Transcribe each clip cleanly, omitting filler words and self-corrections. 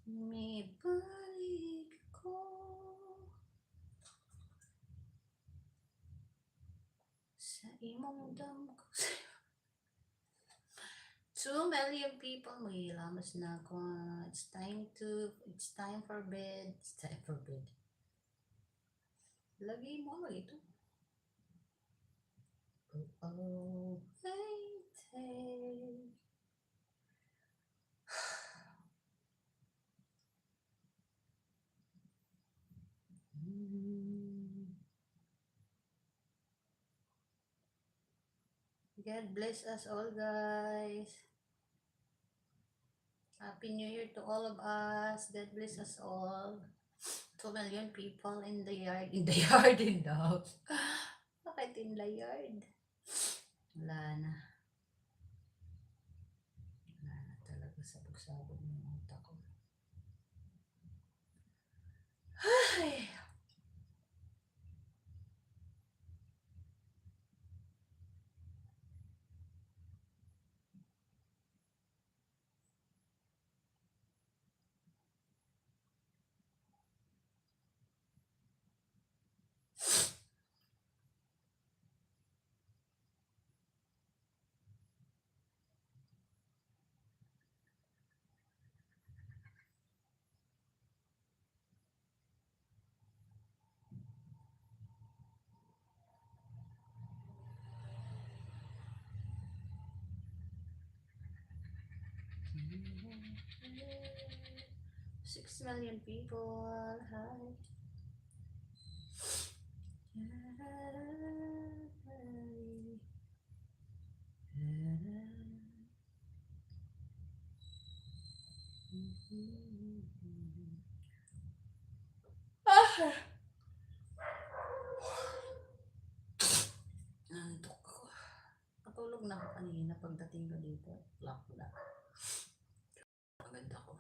May balik ko sa imong damgo. 2 million people maghilamos na ako. It's time for bed. It's time for bed. Lagi mo ito. Oh, hey. God bless us all, guys. Happy New Year to all of us. God bless us all. 2 million people in the yard. In the yard, in the house. Bakit in the yard? Wala na. Wala na talaga. Sabog-sabog ng utak ko. Ay! Six million people. Hi. Nantok ako. Natulog na ako kanina pagdating ko dito. Lock na. Maganda ko.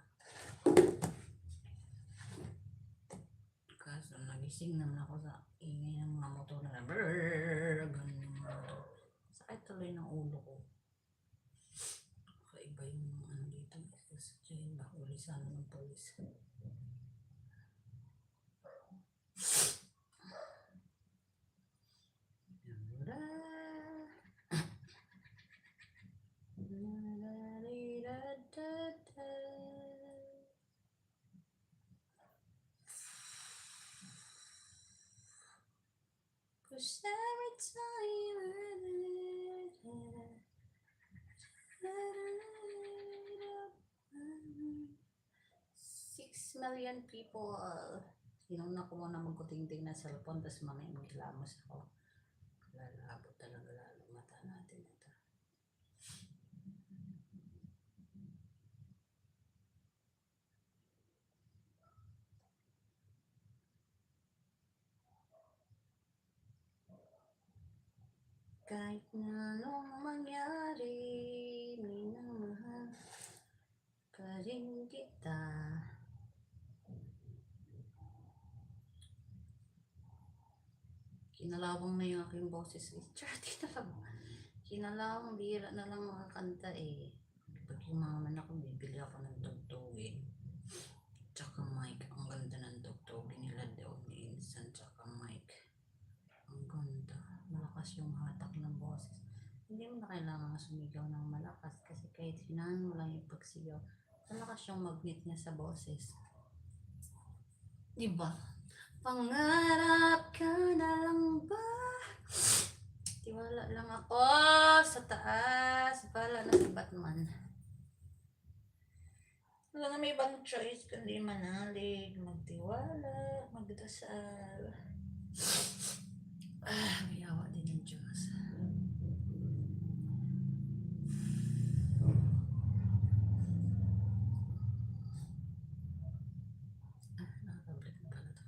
Kaso nagising naman ako sa ingay ng mga motor na brrrr. Ganun yung mga motor. Sakit tuloy ng ulo ko. Kakaiba yung ano dito. Kasi nahuli sana ng polis. Cause every time 6 million people. Sinuna ko muna magkuting-ting na cellphone, tapos mamaya maglamos ako. Lalabot talaga lalo mata natin ito. Kahit na anong mangyari, minamahal pa rin kita. Kinalawang na yung aking boses. Kinalawang bira na lang makakanta eh. Pag yumaman ako, bibili ako ng tugtugin. Tsaka mic. Ang ganda ng tugtugin nila daw ni Instant. Tsaka mic. Ang ganda. Malakas yung hatak ng boses. Hindi mo na kailangan sumigaw ng malakas kasi kahit hinahan mo lang yung pagsigaw, malakas yung magnet niya sa boses. Diba? Pangarap ka na lang ba? Tiwala lang ako sa taas. Bala na si Batman. Wala na may ibang choice kundi manalig, magtiwala, magdasal. May awa din ng Diyos. Nakakabalik na pala ito.